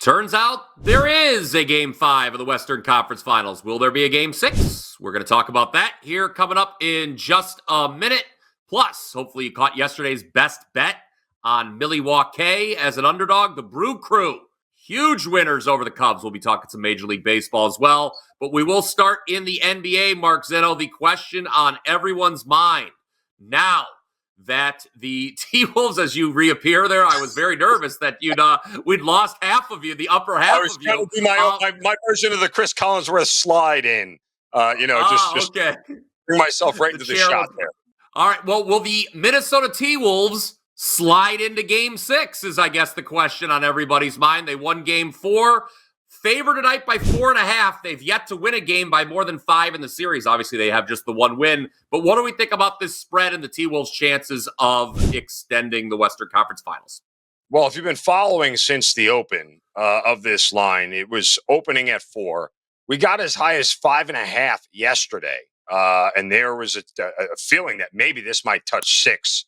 Turns out there is a Game 5 of the Western Conference Finals. Will there be a Game 6? We're going to talk about that here coming up in just a minute. Plus, hopefully you caught yesterday's best bet on Milwaukee as an underdog. The Brew Crew, huge winners over the Cubs. We'll be talking some Major League Baseball as well. But we will start in the NBA, Mark Zinno. The question on everyone's mind now that the T-Wolves, as you reappear there, I was very nervous that we'd lost half of you, the upper half of you. I was trying to do my version of the Chris Collinsworth slide in, just okay. bring myself right into the shot there. All right, well, will the Minnesota T-Wolves slide into Game 6 is, I guess, the question on everybody's mind. They won Game 4. Favored tonight by 4.5. They've yet to win a game by more than 5 in the series. Obviously, they have just the one win. But what do we think about this spread and the T-Wolves' chances of extending the Western Conference Finals? Well, if you've been following since the open of this line, it was opening at 4. We got as high as 5.5 yesterday. And there was a feeling that maybe this might touch 6.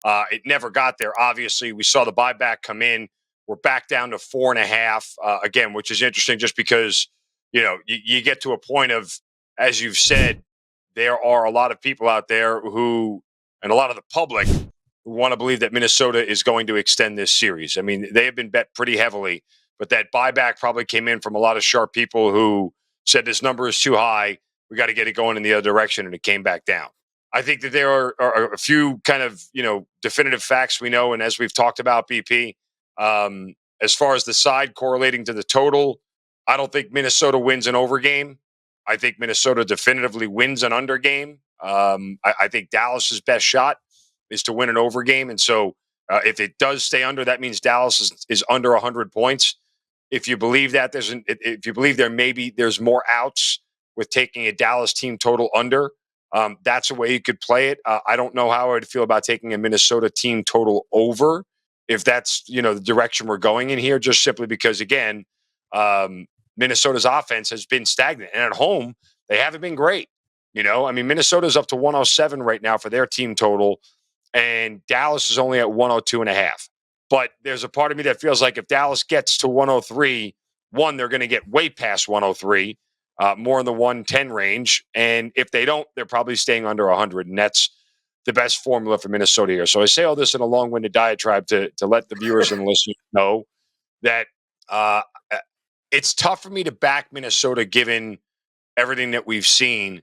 It never got there. Obviously, we saw the buyback come in. We're back down to 4.5 again, which is interesting just because, you get to a point of, as you've said, there are a lot of people out there and a lot of the public who want to believe that Minnesota is going to extend this series. I mean, they have been bet pretty heavily, but that buyback probably came in from a lot of sharp people who said this number is too high. We got to get it going in the other direction, and it came back down. I think that there are a few kind of, definitive facts we know, and as we've talked about, BP, as far as the side correlating to the total, I don't think Minnesota wins an over game. I think Minnesota definitively wins an under game. I think Dallas's best shot is to win an over game. And so if it does stay under, that means Dallas is under 100 points. If you believe that if you believe there's more outs with taking a Dallas team total under, that's a way you could play it. I don't know how I would feel about taking a Minnesota team total over, if that's, the direction we're going in here, just simply because, again, Minnesota's offense has been stagnant. And at home, they haven't been great. Minnesota's up to 107 right now for their team total, and Dallas is only at 102.5. But there's a part of me that feels like if Dallas gets to 103, they're going to get way past 103, more in the 110 range. And if they don't, they're probably staying under 100. And that's the best formula for Minnesota here. So I say all this in a long-winded diatribe to let the viewers and listeners know that it's tough for me to back Minnesota given everything that we've seen.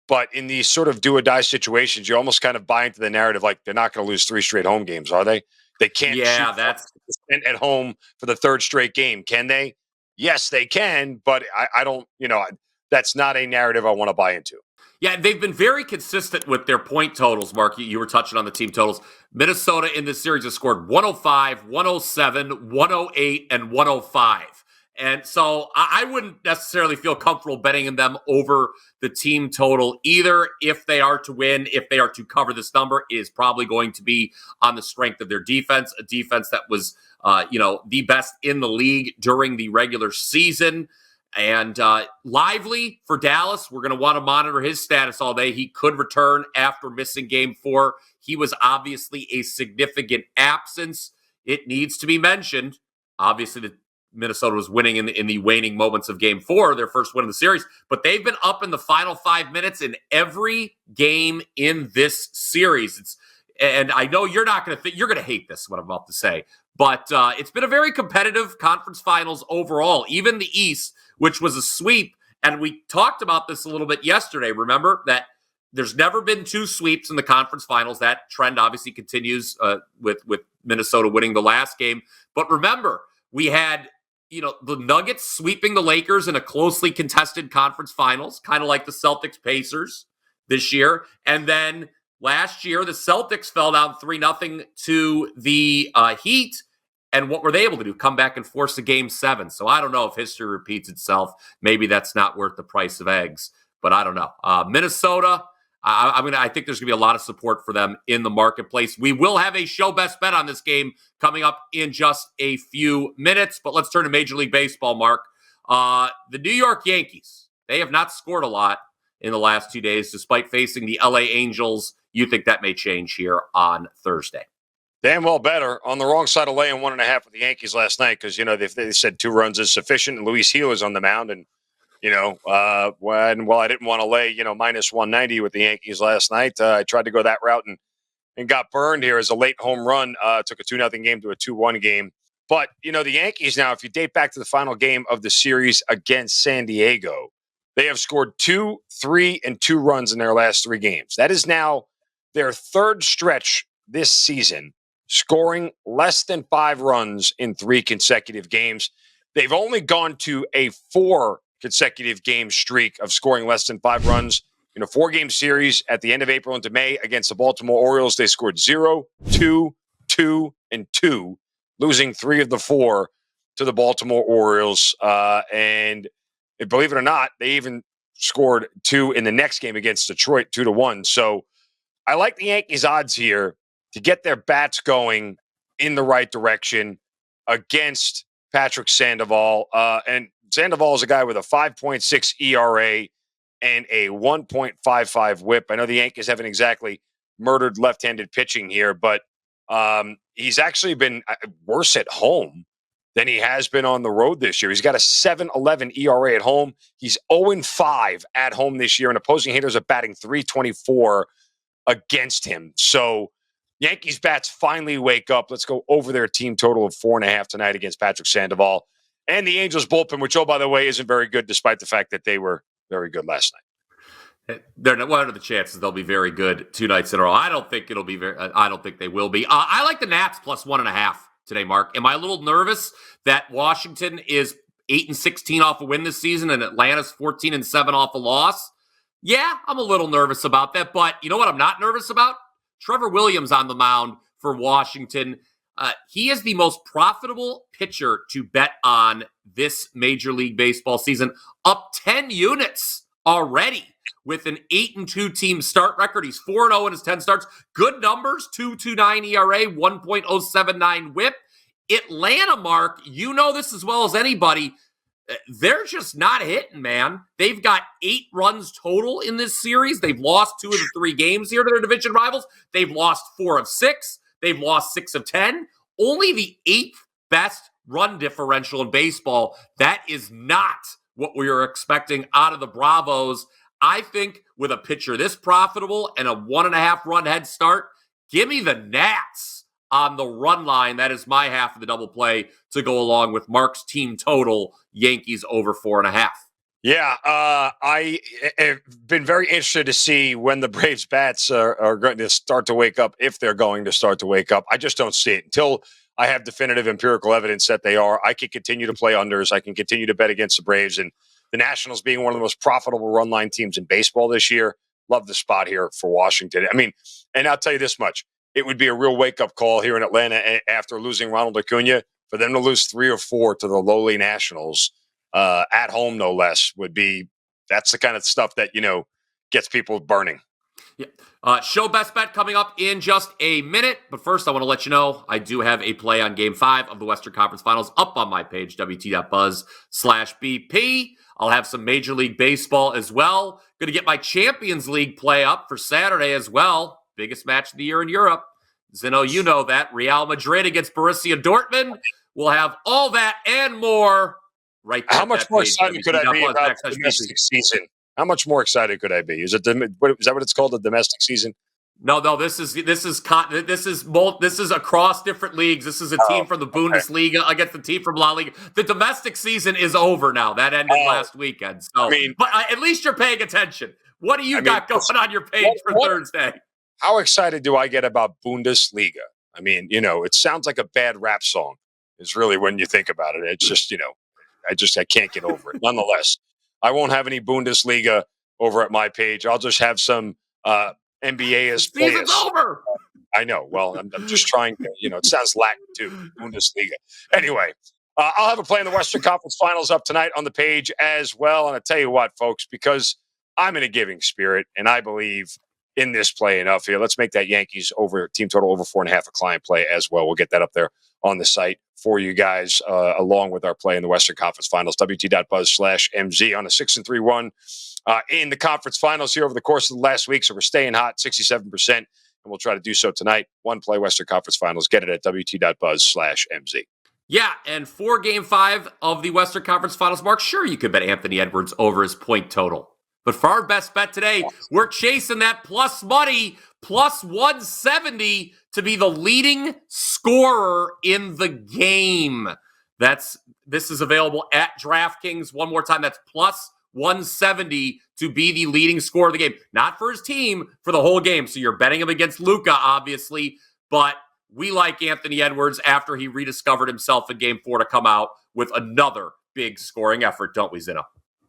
But in these sort of do-or-die situations, you almost kind of buy into the narrative like they're not going to lose 3 straight home games, are they? They can't shoot that's at home for the 3rd straight game, can they? Yes, they can, but I don't, that's not a narrative I want to buy into. Yeah, they've been very consistent with their point totals, Mark. You were touching on the team totals. Minnesota in this series has scored 105, 107, 108, and 105. And so I wouldn't necessarily feel comfortable betting them over the team total either. If they are to win, if they are to cover this number, is probably going to be on the strength of their defense, a defense that was, the best in the league during the regular season. And Lively for Dallas, we're going to want to monitor his status all day. He could return after missing Game 4. He was obviously a significant absence. It needs to be mentioned. Obviously, the Minnesota was winning in the waning moments of Game 4, their first win of the series. But they've been up in the final 5 minutes in every game in this series. And I know you're not going to you're going to hate this, what I'm about to say. But it's been a very competitive conference finals overall, even the East, which was a sweep. And we talked about this a little bit yesterday. Remember that there's never been 2 sweeps in the conference finals. That trend obviously continues with Minnesota winning the last game. But remember, we had the Nuggets sweeping the Lakers in a closely contested conference finals, kind of like the Celtics-Pacers this year. And then last year, the Celtics fell down 3-0 to the Heat. And what were they able to do? Come back and force a Game 7. So I don't know if history repeats itself. Maybe that's not worth the price of eggs. But I don't know. Minnesota, I think there's going to be a lot of support for them in the marketplace. We will have a show best bet on this game coming up in just a few minutes. But let's turn to Major League Baseball, Mark. The New York Yankees, they have not scored a lot in the last 2 days, despite facing the LA Angels. You think that may change here on Thursday? Damn well better. On the wrong side of laying 1.5 with the Yankees last night because, they said 2 runs is sufficient, and Luis Gil is on the mound. And, I didn't want to lay, minus 190 with the Yankees last night, I tried to go that route and got burned here as a late home run. Took a 2-0 game to a 2-1 game. But, the Yankees now, if you date back to the final game of the series against San Diego, they have scored 2, 3, and 2 runs in their last 3 games. That is now their third stretch this season, scoring less than 5 runs in 3 consecutive games. They've only gone to a 4 consecutive game streak of scoring less than 5 runs. In a 4-game series at the end of April into May against the Baltimore Orioles, they scored 0, 2, 2, and 2, losing 3 of the 4 to the Baltimore Orioles. And believe it or not, they even scored 2 in the next game against Detroit, 2-1. So I like the Yankees' odds here to get their bats going in the right direction against Patrick Sandoval. And Sandoval is a guy with a 5.6 ERA and a 1.55 whip. I know the Yankees haven't exactly murdered left-handed pitching here, but he's actually been worse at home than he has been on the road this year. He's got a 7.11 ERA at home. He's 0-5 at home this year, and opposing hitters are batting .324 against him. So Yankees bats finally wake up. Let's go over their team total of 4.5 tonight against Patrick Sandoval. And the Angels bullpen, which, by the way, isn't very good, despite the fact that they were very good last night. What are the chances they'll be very good 2 nights in a row? I don't think it'll be very. I don't think they will be. I like the Nats plus 1.5 today, Mark. Am I a little nervous that Washington is 8-16 off a win this season and Atlanta's 14-7 off a loss? Yeah, I'm a little nervous about that. But you know what I'm not nervous about? Trevor Williams on the mound for Washington. He is the most profitable pitcher to bet on this Major League Baseball season, up 10 units already with an 8-2 team start record. He's 4-0 in his 10 starts. Good numbers, 2.29 ERA, 1.079 whip. Atlanta, Mark, you know this as well as anybody. They're just not hitting, man. They've got 8 runs total in this series. They've lost 2 of the 3 games here to their division rivals. They've lost 4 of 6. They've lost 6 of 10. Only the 8th best run differential in baseball. That is not what we were expecting out of the Bravos. I think with a pitcher this profitable and a 1.5 run head start, give me the Nats on the run line. That is my half of the double play to go along with Mark's team total, Yankees over 4.5. Yeah, I have been very interested to see when the Braves bats are going to start to wake up, if they're going to start to wake up. I just don't see it until I have definitive empirical evidence that they are. I can continue to play unders. I can continue to bet against the Braves, and the Nationals being one of the most profitable run line teams in baseball this year. Love the spot here for Washington. I mean, and I'll tell you this much. It would be a real wake-up call here in Atlanta after losing Ronald Acuna. For them to lose 3 or 4 to the lowly Nationals, at home no less, that's the kind of stuff that, gets people burning. Yeah. Show best bet coming up in just a minute. But first, I want to let you know I do have a play on Game 5 of the Western Conference Finals up on my page, wt.buzz/BP. I'll have some Major League Baseball as well. Going to get my Champions League play up for Saturday as well. Biggest match of the year in Europe. Zinno, you know that. Real Madrid against Borussia Dortmund. We'll have all that and more right there. How much more excited could I be about the domestic season? How much more excited could I be? Is that what it's called, the domestic season? No. This is across different leagues. This is a team from the Bundesliga against the team from La Liga. The domestic season is over now. That ended last weekend. So, but at least you're paying attention. What do you got going on your page for Thursday? How excited do I get about Bundesliga? I mean, it sounds like a bad rap song. Is really when you think about it. It's just, I can't get over it. Nonetheless, I won't have any Bundesliga over at my page. I'll just have some NBA as players. Season's over. I know. Well, I'm just trying to, it sounds Latin too, Bundesliga. Anyway, I'll have a play in the Western Conference Finals up tonight on the page as well. And I'll tell you what, folks, because I'm in a giving spirit and I believe in this play enough here. Let's make that Yankees over team total over 4.5 a client play as well. We'll get that up there on the site for you guys, along with our play in the Western Conference Finals, wt.buzz/MZ on a 6-3 run in the conference finals here over the course of the last week. So we're staying hot, 67%. And and we'll try to do so tonight. One play Western Conference Finals. Get it at WT.buzz/MZ. Yeah, and for Game 5 of the Western Conference Finals, Mark, sure, you could bet Anthony Edwards over his point total. But for our best bet today, we're chasing that plus money, plus 170 to be the leading scorer in the game. This is available at DraftKings. One more time, that's plus 170 to be the leading scorer of the game. Not for his team, for the whole game. So you're betting him against Luka, obviously, but we like Anthony Edwards after he rediscovered himself in Game 4 to come out with another big scoring effort, don't we, Zinno?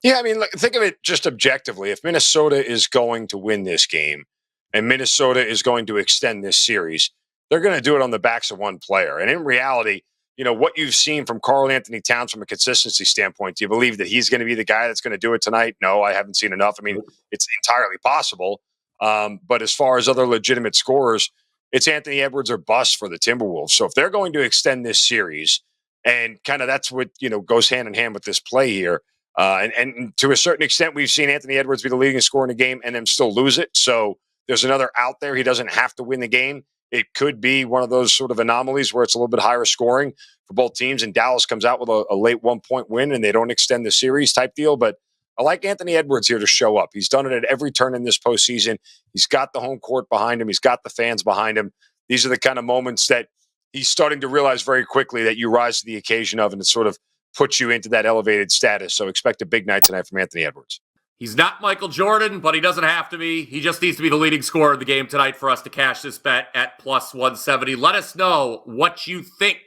Yeah, I mean, look, think of it just objectively. If Minnesota is going to win this game and Minnesota is going to extend this series, they're going to do it on the backs of one player. And in reality, what you've seen from Karl Anthony Towns from a consistency standpoint, do you believe that he's going to be the guy that's going to do it tonight? No, I haven't seen enough. I mean, it's entirely possible. But as far as other legitimate scorers, it's Anthony Edwards or bust for the Timberwolves. So if they're going to extend this series, and kind of that's what, goes hand in hand with this play here, and to a certain extent, we've seen Anthony Edwards be the leading scorer in the game and then still lose it. So there's another out there. He doesn't have to win the game. It could be one of those sort of anomalies where it's a little bit higher scoring for both teams, and Dallas comes out with a late 1-point win and they don't extend the series type deal. But I like Anthony Edwards here to show up. He's done it at every turn in this postseason. He's got the home court behind him. He's got the fans behind him. These are the kind of moments that he's starting to realize very quickly that you rise to the occasion of, and it sort of puts you into that elevated status. So expect a big night tonight from Anthony Edwards. He's not Michael Jordan, but he doesn't have to be. He just needs to be the leading scorer of the game tonight for us to cash this bet at plus 170. Let us know what you think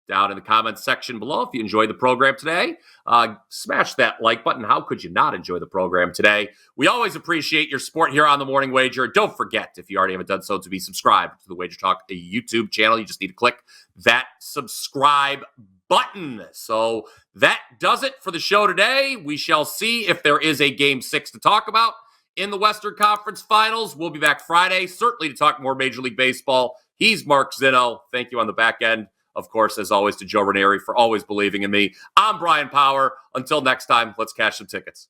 down in the comments section below. If you enjoyed the program today, smash that like button. How could you not enjoy the program today? We always appreciate your support here on The Morning Wager. Don't forget, if you already haven't done so, to be subscribed to the WagerTalk YouTube channel. You just need to click that subscribe button. So that does it for the show today. We shall see if there is a Game 6 to talk about in the Western Conference Finals. We'll be back Friday, certainly to talk more Major League Baseball. He's Mark Zinno. Thank you on the back end. Of course, as always, to Joe Ranieri for always believing in me. I'm Bryan Power. Until next time, let's cash some tickets.